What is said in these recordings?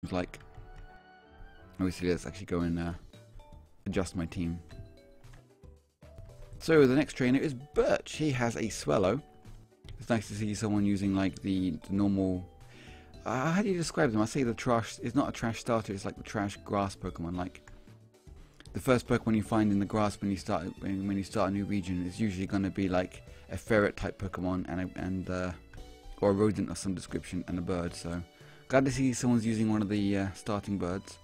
seems like. Obviously, let's actually go and adjust my team. So the next trainer is Birch. He has a Swallow. It's nice to see someone using like the normal. How do you describe them? I say the trash. It's not a trash starter. It's like the trash grass Pokemon. Like the first Pokemon you find in the grass when you start a new region is usually going to be like a ferret type Pokemon or a rodent of some description and a bird. So glad to see someone's using one of the starting birds.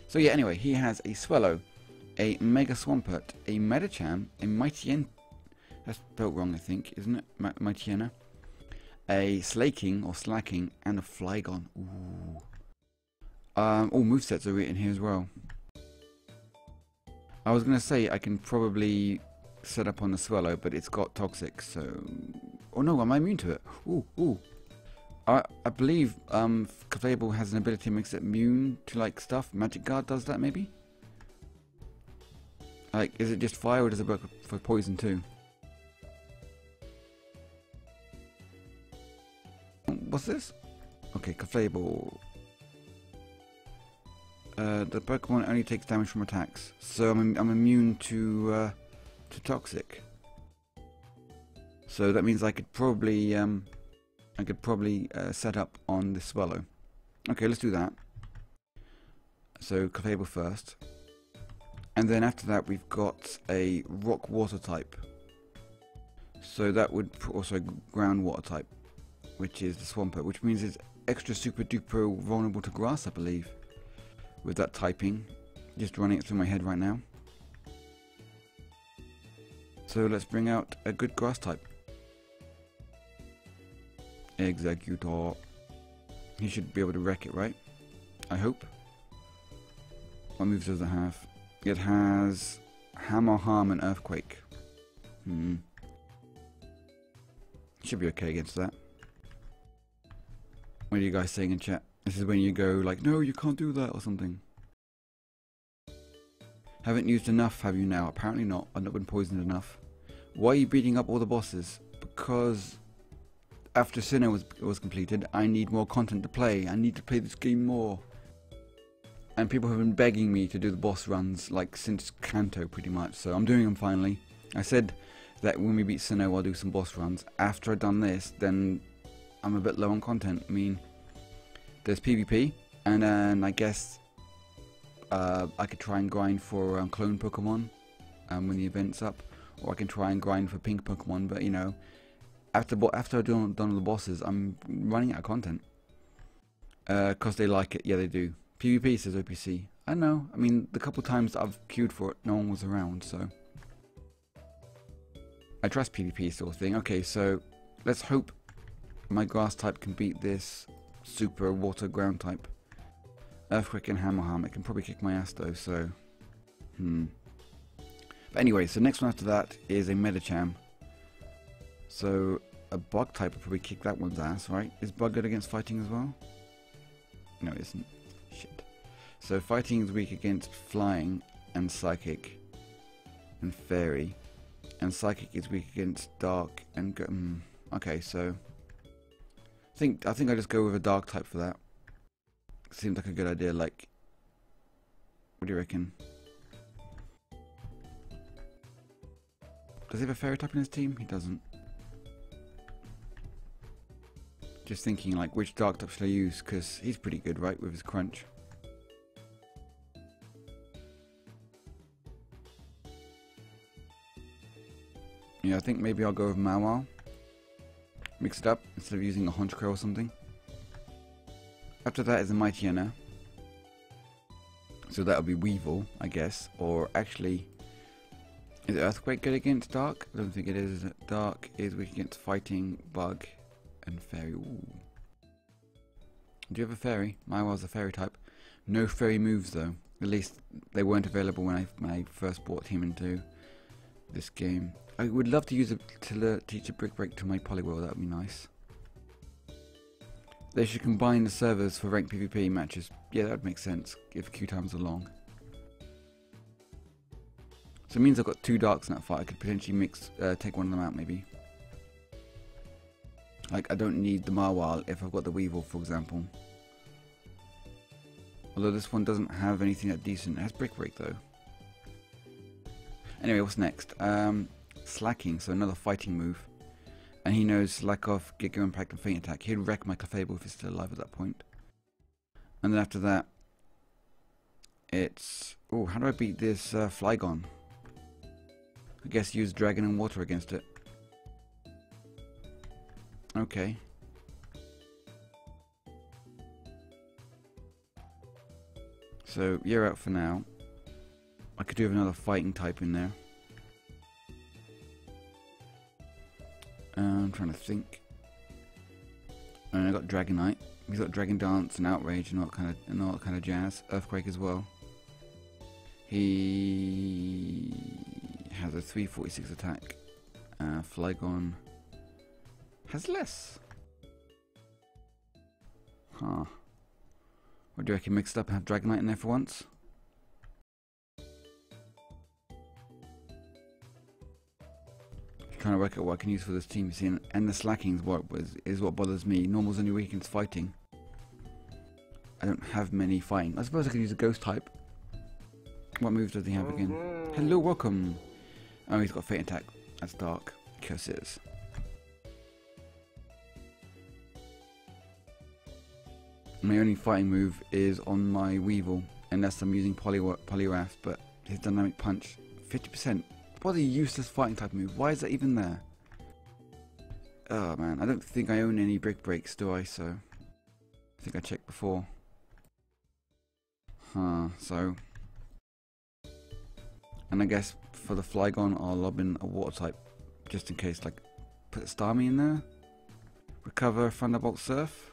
So yeah, anyway, he has a Swallow, a Mega Swampert, a Medicham, a Mightyena, that's spelled wrong I think, isn't it? Mightyena, a Slaking or Slacking, and a Flygon. Ooh. All movesets are written here as well. I was going to say I can probably set up on the Swallow, but it's got Toxic, so... Oh no, am I immune to it? Ooh, ooh. I believe Clefable has an ability that makes it immune to like stuff. Magic Guard does that maybe? Like, is it just fire or does it work for poison too? What's this? Okay, Clefable. The Pokemon only takes damage from attacks, so I'm immune to Toxic. So that means I could probably set up on the Swallow. Okay, let's do that. So Clefable first, and then after that we've got a Rock Water type. So that would also Ground Water type, which is the Swampert, which means it's extra super duper vulnerable to grass, I believe. With that typing, just running it through my head right now. So let's bring out a good grass type. Executor. He should be able to wreck it, right? I hope. What moves does it have? It has Hammer, Harm, and Earthquake. Should be okay against that. What are you guys saying in chat? This is when you go like, no, you can't do that or something. Haven't used enough, have you now? Apparently not. I've not been poisoned enough. Why are you beating up all the bosses? Because after Sinnoh was completed, I need more content to play. I need to play this game more. And people have been begging me to do the boss runs like since Kanto pretty much. So I'm doing them finally. I said that when we beat Sinnoh I'll do some boss runs. After I've done this, then I'm a bit low on content. I mean, there's PvP, and then I guess I could try and grind for clone Pokemon when the event's up, or I can try and grind for pink Pokemon. But you know, after I've done all the bosses, I'm running out of content. Cause they like it, yeah they do. PvP says OPC. I know. I mean, the couple times I've queued for it, no one was around, so I trust PvP sort of thing. Okay, so let's hope my grass type can beat this super water ground type. Earthquake and Hammer Harm. It can probably kick my ass though, so But anyway, so next one after that is a Medicham. So a bug type would probably kick that one's ass, right? Is bug good against fighting as well? No, it isn't. Shit. So fighting is weak against flying and psychic and fairy, and psychic is weak against dark and okay, so I think I just go with a dark type for that. Seems like a good idea. Like, what do you reckon? Does he have a fairy type in his team? He doesn't. Just thinking, like, which dark type should I use? Because he's pretty good, right, with his crunch. Yeah, I think maybe I'll go with Mawile. Mix it up instead of using a Honchkrow or something. After that is a Mightyena. So that'll be Weevil, I guess. Or actually, is Earthquake good against Dark? I don't think it is it? Dark is weak against Fighting, Bug, and Fairy. Ooh. Do you have a Fairy? Mawile's a Fairy type. No Fairy moves though. At least they weren't available when I first brought him into this game. I would love to use it to teach a Brick Break to my Poliwhirl. That would be nice. They should combine the servers for ranked PvP matches. Yeah, that would make sense if queue times are long. So it means I've got two darks in that fight. I could potentially take one of them out maybe. Like, I don't need the Mawile if I've got the Weevil, for example. Although this one doesn't have anything that decent. It has Brick Break though. Anyway, what's next? Slacking, so another fighting move. And he knows Slack Off, Get Go Impact and Faint Attack. He'd wreck my Clefable if he's still alive at that point. And then after that, it's... oh, how do I beat this Flygon? I guess use Dragon and Water against it. Okay. So, you're out for now. I could do with another fighting type in there. I'm trying to think. And I got Dragonite. He's got Dragon Dance and Outrage and all that kind of jazz. Earthquake as well. He has a 346 attack. Flygon has less. Huh. Or do you reckon mix it up and have Dragonite in there for once? Trying to work out what I can use for this team, you see, and the slacking is what bothers me. Normal's only weak against fighting. I don't have many fighting. I suppose I could use a ghost type. What moves does he have again? Hello, welcome. Oh, he's got Faint Attack. That's dark. Curses. My only fighting move is on my Weevil, unless I'm using Poliwrath, but his Dynamic Punch, 50%. What a useless fighting type move. Why is that even there? Oh man, I don't think I own any Brick Breaks, do I? So, I think I checked before. So. And I guess for the Flygon, I'll lob in a Water type, just in case, like, put Starmie in there. Recover Thunderbolt Surf.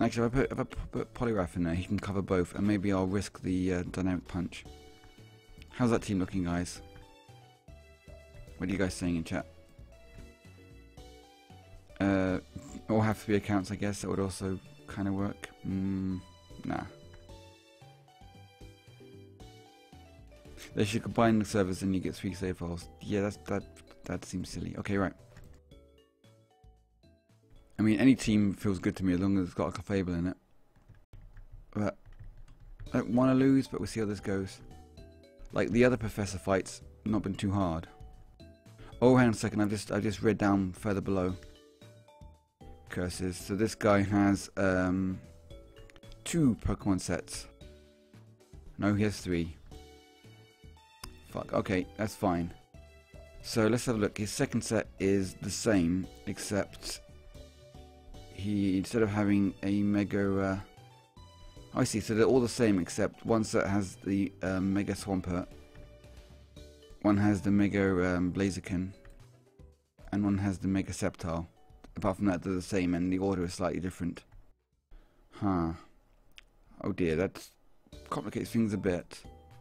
Actually, if I put Poliwrath in there, he can cover both, and maybe I'll risk the Dynamic Punch. How's that team looking, guys? What are you guys saying in chat? All have 3 accounts, I guess. That would also kind of work. Nah. They should combine the servers and you get 3 save files. Yeah, that seems silly. Okay, right. I mean, any team feels good to me as long as it's got a Clefable in it. But I don't want to lose, but we'll see how this goes. Like the other Professor fights, not been too hard. Oh, hang on a second. I've just read down further below. Curses. So this guy has 2 Pokemon sets. No, he has 3. Fuck. Okay, that's fine. So let's have a look. His second set is the same, except he, instead of having a Mega... I see, so they're all the same except one set has the Mega Swampert, one has the Mega Blaziken, and one has the Mega Sceptile. Apart from that, they're the same and the order is slightly different. Huh. Oh dear, that complicates things a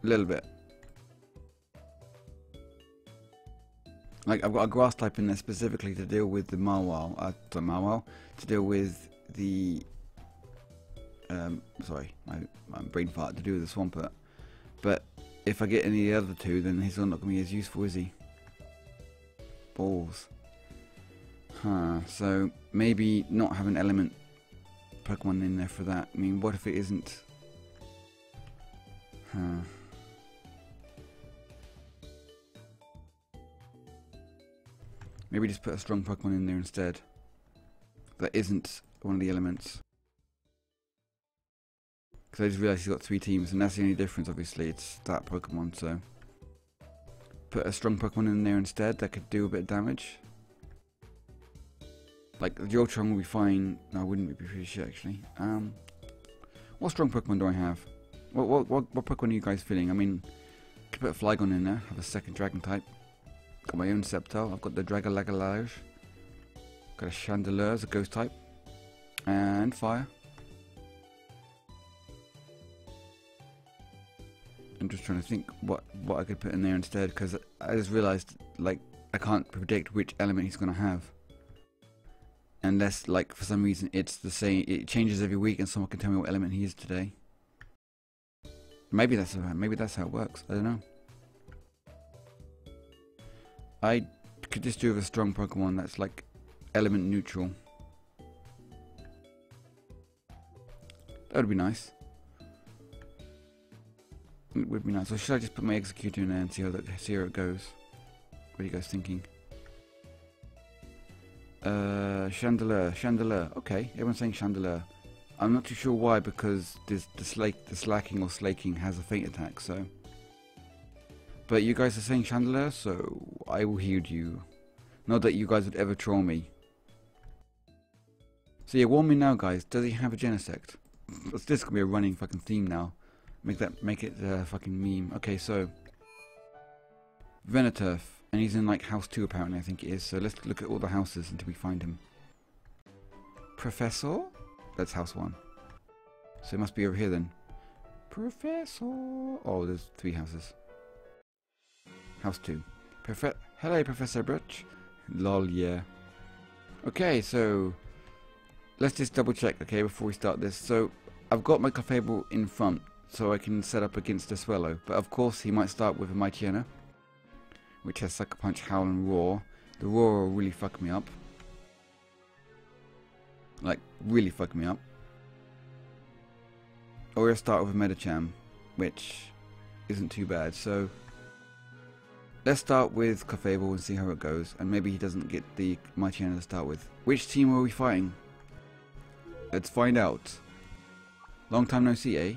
little bit. Like, I've got a Grass type in there specifically to deal with the Marwile, to deal with the... sorry, my brain fart, to do with the Swampert. But if I get any of the other 2, then he's not going to be as useful, is he? Balls. Huh, so maybe not have an element Pokemon in there for that. I mean, what if it isn't? Huh. Maybe just put a strong Pokemon in there instead. That isn't one of the elements. Because I just realised he's got 3 teams, and that's the only difference, obviously. It's that Pokemon, so... Put a strong Pokemon in there instead that could do a bit of damage. Like, the Jolteon will be fine. No, I wouldn't be pretty sure, actually. What strong Pokemon do I have? What Pokemon are you guys feeling? I mean, I could put a Flygon in there, have a second Dragon type. Got my own Sceptile. I've got the Dragalagalage. Got a Chandelure as a Ghost type. And Fire. I'm just trying to think what I could put in there instead, because I just realised, like, I can't predict which element he's going to have. Unless, like, for some reason it's the same, it changes every week and someone can tell me what element he is today. Maybe that's how it works, I don't know. I could just do with a strong Pokemon that's like element neutral. That would be nice. It would be nice. Or should I just put my executor in there and see how it goes? What are you guys thinking? Chandelier. Okay, everyone's saying chandelier. I'm not too sure why, because the slacking or slaking has a feint attack, so. But you guys are saying chandelier, so I will heed you. Not that you guys would ever troll me. So yeah, warn me now, guys. Does he have a Genesect? This is gonna be a running fucking theme now. Make it a fucking meme. Okay, so Veneturf, and he's in like house 2 apparently. I think it is. So let's look at all the houses until we find him. Professor? That's house 1. So it must be over here then. Professor. Oh, there's 3 houses. House 2. Hello, Professor Birch. Lol, yeah. Okay, so let's just double check, okay, before we start this. So I've got my Clefable in front, so I can set up against the Swallow. But of course, he might start with a Mightyena, which has Sucker Punch, Howl, and Roar. The Roar will really fuck me up. Like, really fuck me up. Or he'll start with a Medicham, which isn't too bad. So let's start with Clefable and see how it goes. And maybe he doesn't get the Mightyena to start with. Which team are we fighting? Let's find out. Long time no see, eh?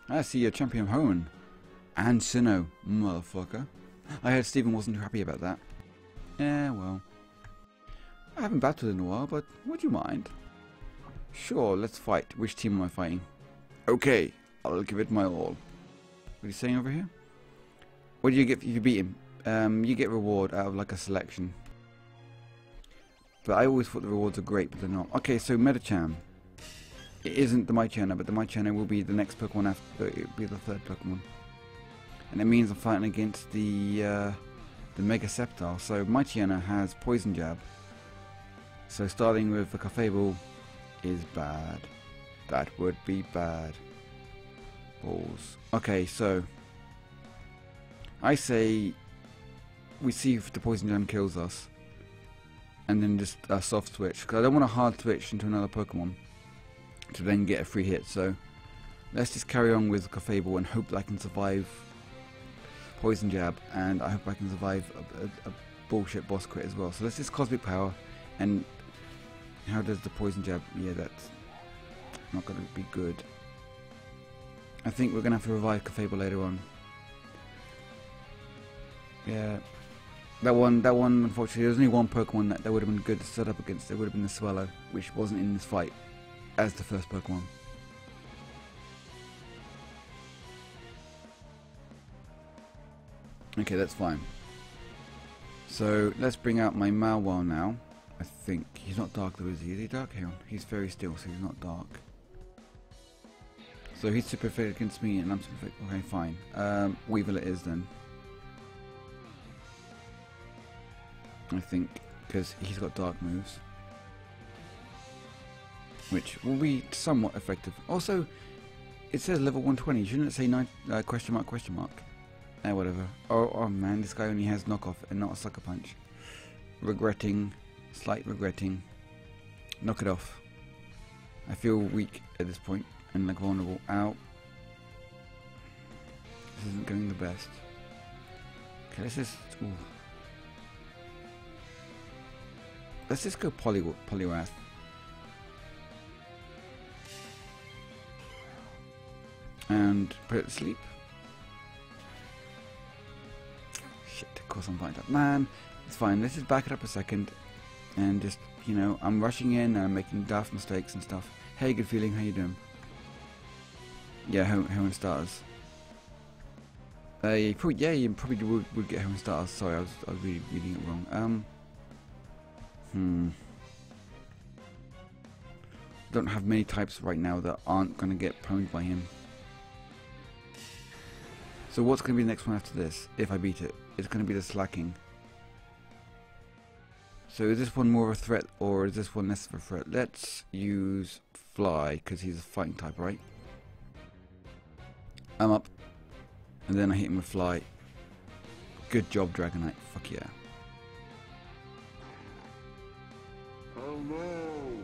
I see a champion Hoenn. And Sinnoh, motherfucker. I heard Steven wasn't too happy about that. Yeah, well. I haven't battled in a while, but would you mind? Sure, let's fight. Which team am I fighting? Okay, I'll give it my all. What are you saying over here? What do you get if you beat him? You get reward out of like a selection. But I always thought the rewards are great, but they're not. Okay, so Medicham. It isn't the Mightyena, but the Mightyena will be the next Pokemon after. It will be the 3rd Pokemon. And it means I'm fighting against the Mega Sceptile. So Mightyena has Poison Jab. So starting with the Clefable is bad. That would be bad. Balls. Okay, so I say we see if the Poison Jab kills us, and then just a soft switch, because I don't want a hard switch into another Pokemon to then get a free hit. So let's just carry on with Clefable and hope that I can survive Poison Jab, and I hope I can survive a bullshit boss crit as well. So let's just Cosmic Power. And how does the Poison Jab? Yeah, that's not going to be good. I think we're going to have to revive Clefable later on. Yeah, that one unfortunately, there's only one Pokemon that would have been good to set up against. It would have been the Swallow, which wasn't in this fight as the first Pokemon. Okay, that's fine. So let's bring out my Malwell now. I think he's not dark though, is he? Is he dark? Hang on. He's very still, so he's not dark. So he's super effective against me, and I'm super effective. Okay, fine. Weevil it is then. I think, because he's got dark moves, which will be somewhat effective. Also, it says level 120. Shouldn't it say question mark, question mark? Whatever. Oh man, this guy only has knockoff and not a Sucker Punch. Regretting. Slight regretting. Knock it off. I feel weak at this point and like vulnerable. Ow. This isn't going the best. Okay, let's just. Ooh. Let's just go Poliwrath. And put it to sleep. Shit, of course I'm fighting that. Man, it's fine. Let's just back it up a second. And just, you know, I'm rushing in and I'm making daft mistakes and stuff. Hey, good feeling, how you doing? Yeah, Hoenn starters. You probably would get Hoenn starters. Sorry, I was really reading it wrong. Don't have many types right now that aren't going to get pwned by him. So what's going to be the next one after this, if I beat it? It's going to be the slacking. So is this one more of a threat, or is this one less of a threat? Let's use Fly, because he's a fighting type, right? I'm up. And then I hit him with Fly. Good job, Dragonite. Fuck yeah.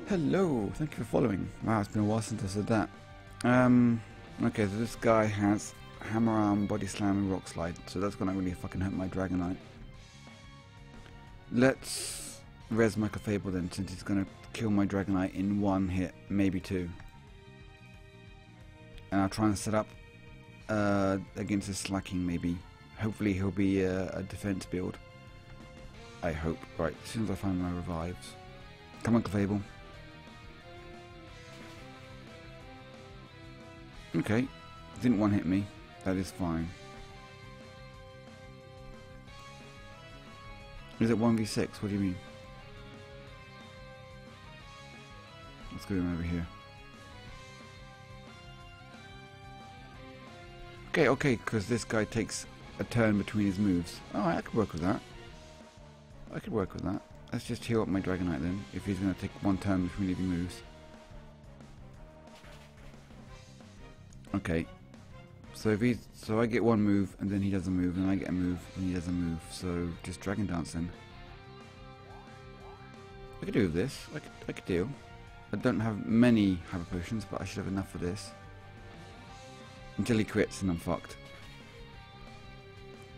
Hello, thank you for following. Wow, it's been a while since I said that. Okay, so this guy has Hammer Arm, Body Slam, and Rock Slide, so that's gonna really fucking hurt my Dragonite. Let's res my Clefable then, since he's gonna kill my Dragonite in one hit, maybe two. And I'll try and set up against his slacking, maybe. Hopefully he'll be a defense build. I hope. Right, as soon as I find my revives. Come on, Clefable. Okay, didn't one hit me. That is fine. Is it 1v6? What do you mean? Let's go over here. Okay, because this guy takes a turn between his moves. Alright, I could work with that. Let's just heal up my Dragonite then, if he's going to take one turn between leaving moves. Okay. So I get one move, and then he does a move, and I get a move, and he does a move. So just Dragon Dance then. I could do with this. I could deal. I don't have many Hyper Potions, but I should have enough for this. Until he crits, and I'm fucked.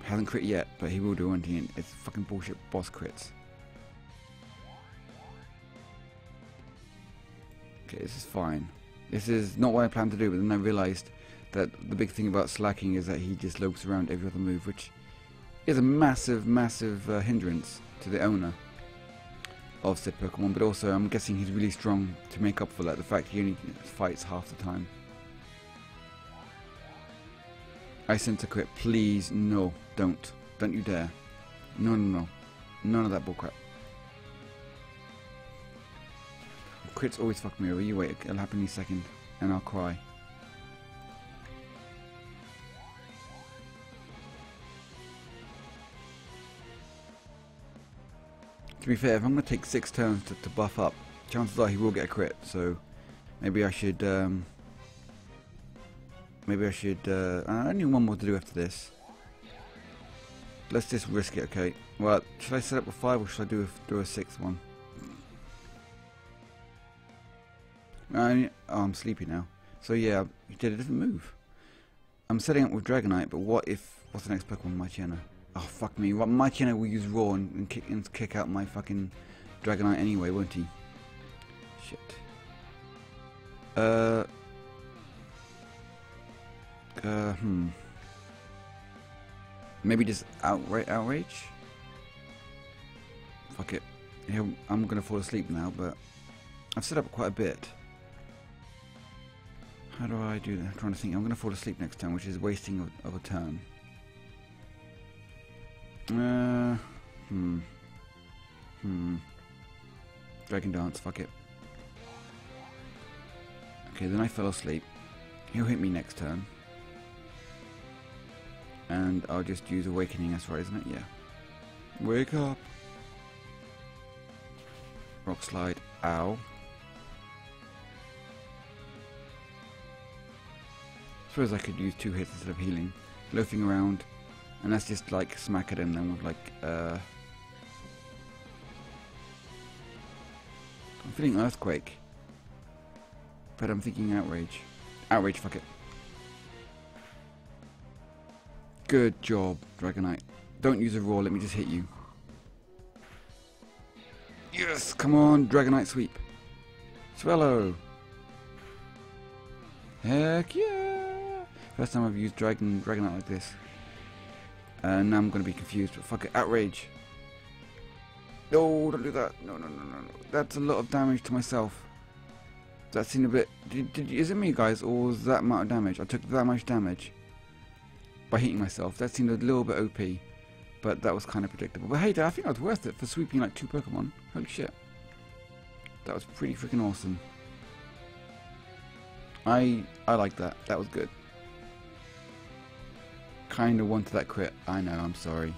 Hasn't crit yet, but he will do one thing. It's fucking bullshit boss crits. Okay, this is fine. This is not what I planned to do, but then I realised that the big thing about slacking is that he just lopes around every other move, which is a massive hindrance to the owner of said Pokemon, but also I'm guessing he's really strong to make up for that, the fact he only fights half the time. I sense a crit, please, no, don't you dare. No, none of that bullcrap. Crits always fuck me over. You wait, it'll happen any second, and I'll cry. To be fair, if I'm going to take 6 turns to buff up, chances are he will get a crit, so maybe I should, I only have one more to do after this. Let's just risk it, okay. Well, should I set up a 5 or should I do a 6th one? Oh, I'm sleepy now. So yeah, he did a different move. I'm setting up with Dragonite, but what's the next Pokemon? Mytiana. Oh fuck me, Mytiana will use Raw and kick out my fucking Dragonite anyway, won't he? Shit. Maybe just outrage? Fuck it. I'm gonna fall asleep now, but I've set up quite a bit. How do I do that? I'm trying to think. I'm going to fall asleep next turn, which is wasting of a turn. Dragon Dance, fuck it. Okay, then I fell asleep. He'll hit me next turn. And I'll just use Awakening, that's right, isn't it? Yeah. Wake up! Rock Slide, ow. I suppose I could use 2 hits instead of healing. Loafing around, and that's just like smack at him then with like, I'm feeling Earthquake. But I'm thinking Outrage. Outrage, fuck it. Good job, Dragonite. Don't use a Roar, let me just hit you. Yes, come on, Dragonite Sweep. Swallow. Heck yeah. First time I've used Dragonite like this. And now I'm going to be confused, but fuck it, Outrage. No, don't do that. No. That's a lot of damage to myself. That seemed a bit... is it me, guys, or was that amount of damage? I took that much damage by hitting myself. That seemed a little bit OP, but that was kind of predictable. But hey, I think that was worth it for sweeping like 2 Pokemon. Holy shit. That was pretty freaking awesome. I like that. That was good. Kind of wanted that crit. I know, I'm sorry.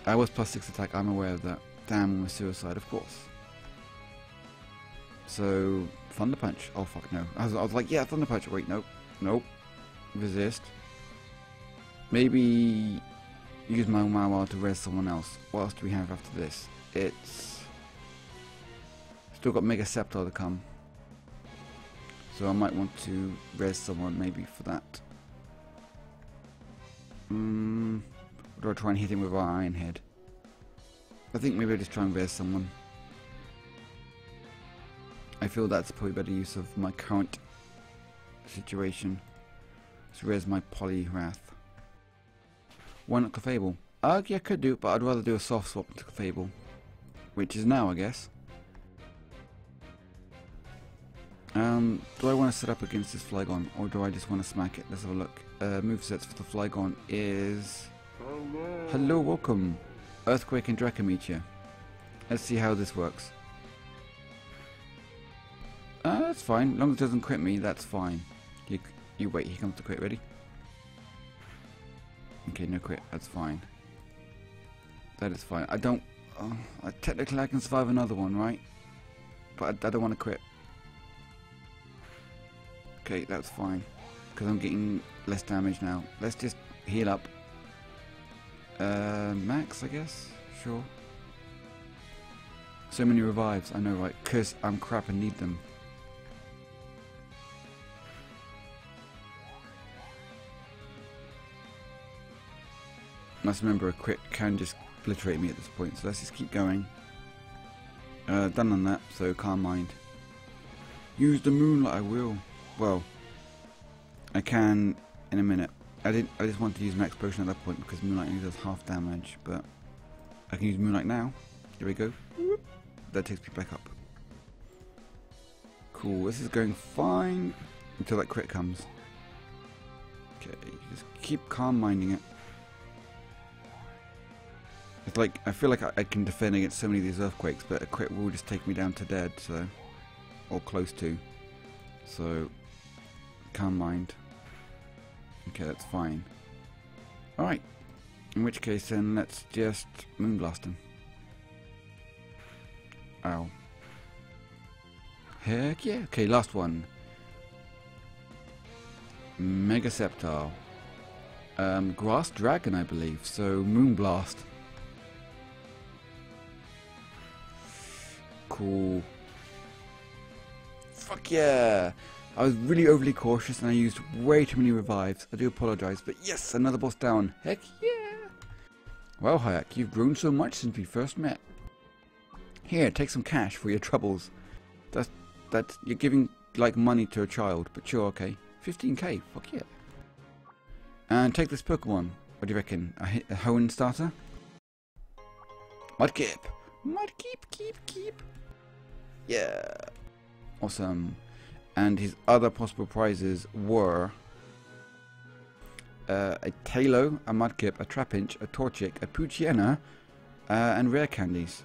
I was +6 attack, I'm aware of that. Damn, almost suicide, of course. So, Thunder Punch. Oh fuck no. I was like, yeah, Thunder Punch. Wait, nope. Resist. Maybe use my Mawile to res someone else. What else do we have after this? It's still got Mega Scepter to come. So I might want to res someone maybe for that. Or do I try and hit him with our Iron Head? I think maybe I'll just try and res someone. I feel that's probably better use of my current situation. So res my Poliwrath. Why not Clefable? Yeah, I could do it, but I'd rather do a soft swap to Clefable. Which is now, I guess. Do I want to set up against this Flygon, or do I just want to smack it? Let's have a look. Movesets for the Flygon is... Hello, welcome. Earthquake and Dracometeor. Let's see how this works. That's fine. As long as it doesn't crit me, that's fine. You wait, here comes the crit. Ready? Okay, no crit. That's fine. That is fine. I don't... technically I can survive another one, right? But I don't want to crit. Okay, that's fine. Because I'm getting less damage now. Let's just heal up. Max, I guess? Sure. So many revives, I know, right? Because I'm crap and need them. Must remember a crit can just obliterate me at this point, so let's just keep going. Done on that, so calm mind. Use the moonlight, I will. Well, I can in a minute. I just wanted to use max potion at that point because moonlight only does half damage, but I can use moonlight now. Here we go. That takes me back up. Cool, this is going fine until that crit comes. Okay, just keep calm minding it. It's like, I feel like I can defend against so many of these earthquakes, but a crit will just take me down to dead, so, or close to. So, calm mind. Okay, that's fine. Alright, in which case then let's just Moonblast him. Ow. Heck yeah. Okay, last one. Mega Sceptile. Grass Dragon, I believe, so Moonblast. Cool. Fuck yeah! I was really overly cautious and I used way too many revives. I do apologise, but yes, another boss down. Heck yeah! Well, Heiach, you've grown so much since we first met. Here, take some cash for your troubles. That's you're giving like money to a child, but sure, okay. 15k, fuck yeah. And take this Pokemon. What do you reckon? A Hoenn starter? Mudkip! Mudkip, keep. Yeah. Awesome. And his other possible prizes were a Tailo, a Mudkip, a Trapinch, a Torchic, a Poochyena, and rare candies.